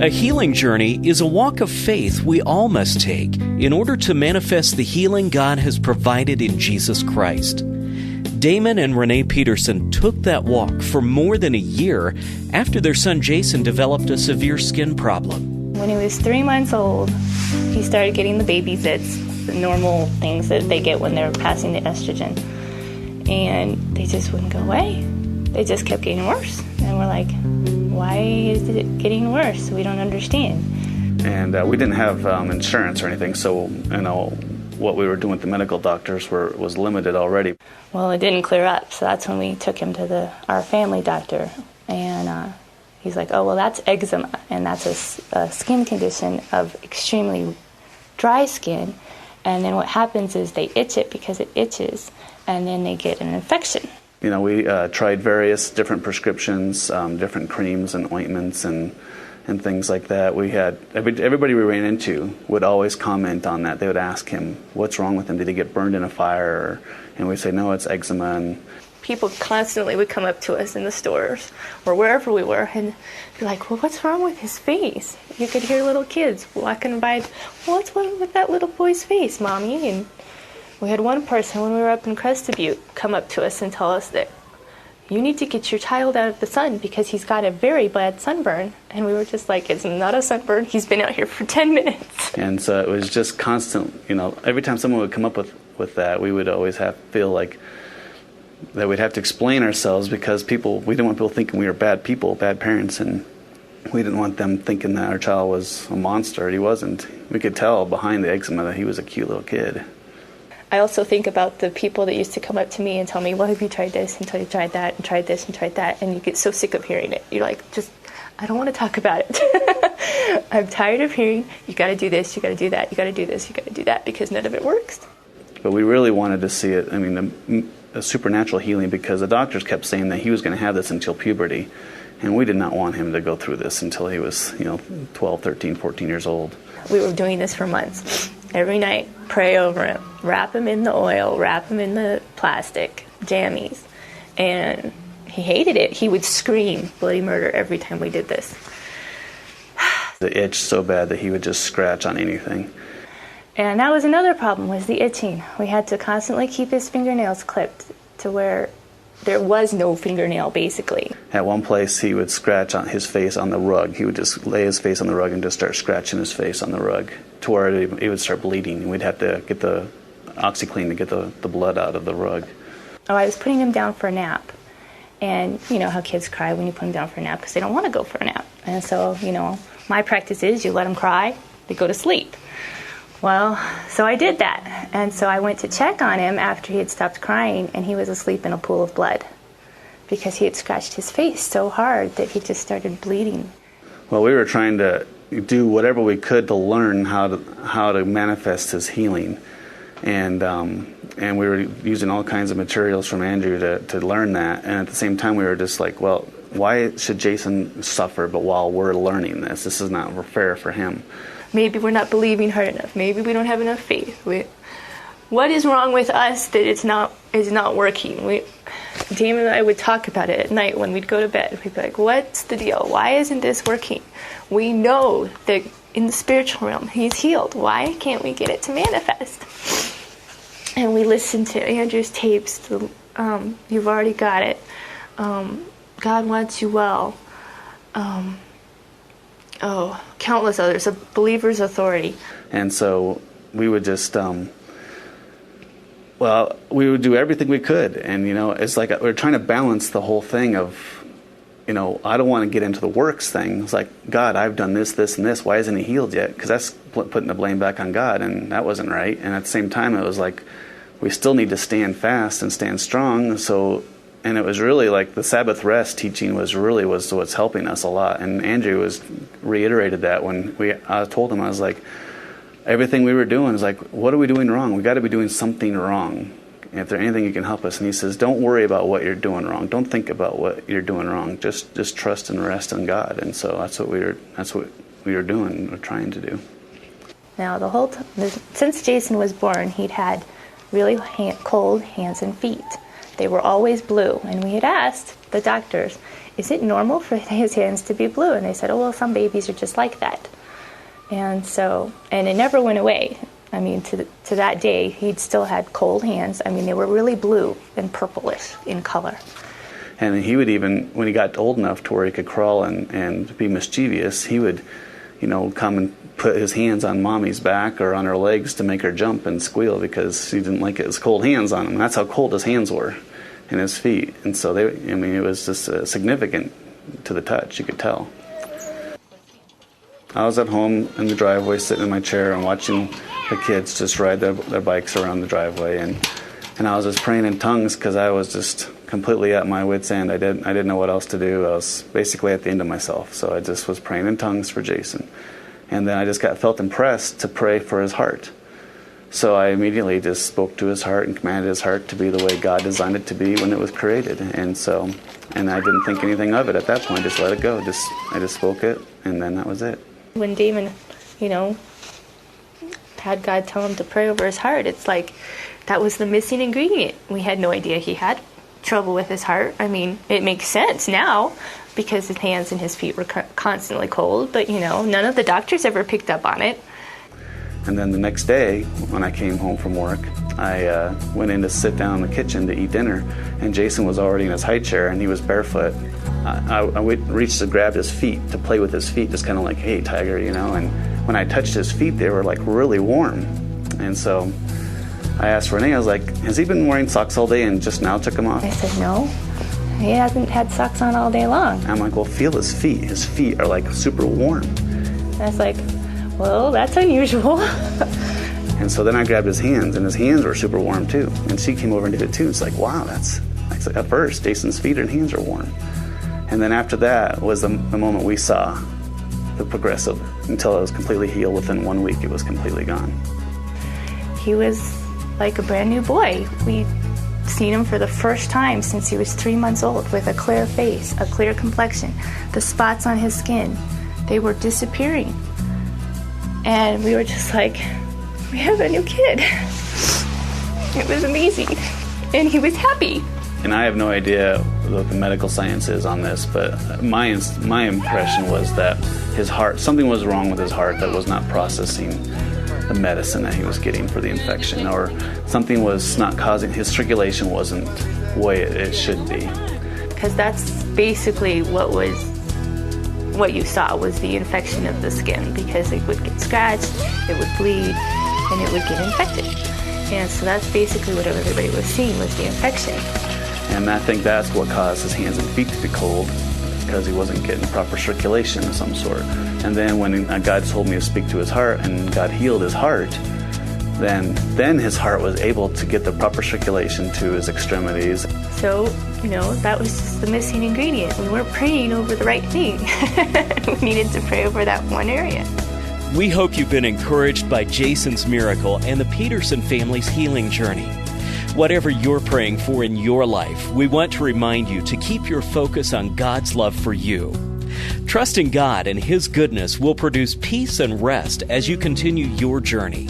A healing journey is a walk of faith we all must take in order to manifest the healing God has provided in Jesus Christ. Damon and Renee Peterson took that walk for more than a year after their son Jason developed a severe skin problem. When he was 3 months old, he started getting the baby zits, the normal things that they get when they're passing the estrogen. And they just wouldn't go away. They just kept getting worse. And we're like, why is it getting worse? We don't understand. And we didn't have insurance or anything, so what we were doing with the medical doctors was limited already. Well, it didn't clear up, so that's when we took him to our family doctor. And he's like, oh, well, that's eczema, and that's a skin condition of extremely dry skin. And then what happens is they itch it because it itches, and then they get an infection. We tried various different prescriptions, different creams and ointments and things like that. We had everybody we ran into would always comment on that. They would ask him, what's wrong with him? Did he get burned in a fire? And we'd say, no, it's eczema. And people constantly would come up to us in the stores or wherever we were and be like, well, what's wrong with his face? You could hear little kids walking by, well, what's wrong with that little boy's face, Mommy? And we had one person when we were up in Crested Butte come up to us and tell us that you need to get your child out of the sun because he's got a very bad sunburn. And we were just like, it's not a sunburn. He's been out here for 10 minutes. And so it was just constant, every time someone would come up with that, we would always feel like that we'd have to explain ourselves because we didn't want people thinking we were bad people, bad parents, and we didn't want them thinking that our child was a monster. He wasn't. We could tell behind the eczema that he was a cute little kid. I also think about the people that used to come up to me and tell me, well, have you tried this and tried that and tried this and tried that? And you get so sick of hearing it. You're like, I don't want to talk about it. I'm tired of hearing, you got to do this, you got to do that, you got to do this, you got to do that, because none of it works. But we really wanted to see it, a supernatural healing, because the doctors kept saying that he was going to have this until puberty. And we did not want him to go through this until he was, 12, 13, 14 years old. We were doing this for months. Every night, pray over him, wrap him in the oil, wrap him in the plastic, jammies. And he hated it. He would scream bloody murder every time we did this. The itch so bad that he would just scratch on anything. And that was another problem, was the itching. We had to constantly keep his fingernails clipped to where there was no fingernail, basically. At one place, he would scratch on his face on the rug. He would just lay his face on the rug and just start scratching his face on the rug to where it would start bleeding. And we'd have to get the OxyClean to get the blood out of the rug. Oh, I was putting him down for a nap. And you know how kids cry when you put them down for a nap because they don't want to go for a nap. And so, my practice is you let them cry, they go to sleep. Well, so I did that. And so I went to check on him after he had stopped crying, and he was asleep in a pool of blood because he had scratched his face so hard that he just started bleeding. Well, we were trying to do whatever we could to learn how to manifest his healing. And we were using all kinds of materials from Andrew to learn that. And at the same time, we were just like, well, why should Jason suffer but while we're learning this? This is not fair for him. Maybe we're not believing hard enough. Maybe we don't have enough faith. What is wrong with us that it's not working? Damon and I would talk about it at night when we'd go to bed. We'd be like, what's the deal? Why isn't this working? We know that in the spiritual realm, he's healed. Why can't we get it to manifest? And we listened to Andrew's tapes. You've already got it. God wants you well. Countless others. A believer's authority. And so we would just, we would do everything we could. And, it's like we're trying to balance the whole thing of, I don't want to get into the works thing. It's like, God, I've done this, this, and this. Why isn't he healed yet? Because that's putting the blame back on God, and that wasn't right. And at the same time, it was like, we still need to stand fast and stand strong. And it was really like the Sabbath rest teaching was what's helping us a lot. And Andrew reiterated that when I told him, I was like, everything we were doing is like, what are we doing wrong? We got to be doing something wrong. And if there's anything you can help us. And he says, don't worry about what you're doing wrong. Don't think about what you're doing wrong. Just trust and rest in God. And so that's what we were doing, or trying to do. Now, since Jason was born, he'd had really cold hands and feet. They were always blue, and we had asked the doctors is it normal for his hands to be blue? And they said, oh, well, some babies are just like that. And it never went away. I mean, to that day, he'd still had cold hands. I mean, they were really blue and purplish in color. And he would even, when he got old enough to where he could crawl and be mischievous, he would, come and put his hands on mommy's back or on her legs to make her jump and squeal because he didn't like his cold hands on him. That's how cold his hands were and his feet. And so it was just significant to the touch, you could tell. I was at home in the driveway sitting in my chair and watching the kids just ride their bikes around the driveway, and I was just praying in tongues because I was just completely at my wit's end. I didn't know what else to do. I was basically at the end of myself, so I just was praying in tongues for Jason. And then I just felt impressed to pray for his heart. So I immediately just spoke to his heart and commanded his heart to be the way God designed it to be when it was created. And I didn't think anything of it at that point. Just let it go. I just spoke it, and then that was it. When Damon, had God tell him to pray over his heart, it's like that was the missing ingredient. We had no idea he had trouble with his heart. I mean, it makes sense now because his hands and his feet were constantly cold, but none of the doctors ever picked up on it. And then the next day, when I came home from work, I went in to sit down in the kitchen to eat dinner, and Jason was already in his high chair, and he was barefoot. I reached to grab his feet, to play with his feet, just kind of like, hey, tiger, and when I touched his feet, they were like really warm. And so I asked Renee, I was like, has he been wearing socks all day and just now took them off? I said, no, he hasn't had socks on all day long. I'm like, well, feel his feet. His feet are like super warm. And I was like, well, that's unusual. And so then I grabbed his hands, and his hands were super warm too. And she came over and did it too. It's like, wow, that's like, at first, Jason's feet and hands are warm. And then after that was the moment we saw the progressive, until it was completely healed. Within 1 week, it was completely gone. He was like a brand new boy. We'd seen him for the first time since he was 3 months old, with a clear face, a clear complexion. The spots on his skin, they were disappearing. And we were just like, we have a new kid. It was amazing. And he was happy. And I have no idea what the medical science is on this, but my impression was that his heart, something was wrong with his heart that was not processing the medicine that he was getting for the infection, or something was not causing, his circulation wasn't the way it should be. Because that's basically what you saw was the infection of the skin, because it would get scratched, it would bleed, and it would get infected. And so that's basically what everybody was seeing, was the infection. And I think that's what caused his hands and feet to be cold, because he wasn't getting proper circulation of some sort. And then when God told me to speak to his heart, and God healed his heart, then his heart was able to get the proper circulation to his extremities. So, that was just the missing ingredient. We weren't praying over the right thing. We needed to pray over that one area. We hope you've been encouraged by Jason's miracle and the Peterson family's healing journey. Whatever you're praying for in your life, we want to remind you to keep your focus on God's love for you. Trusting God and His goodness will produce peace and rest as you continue your journey.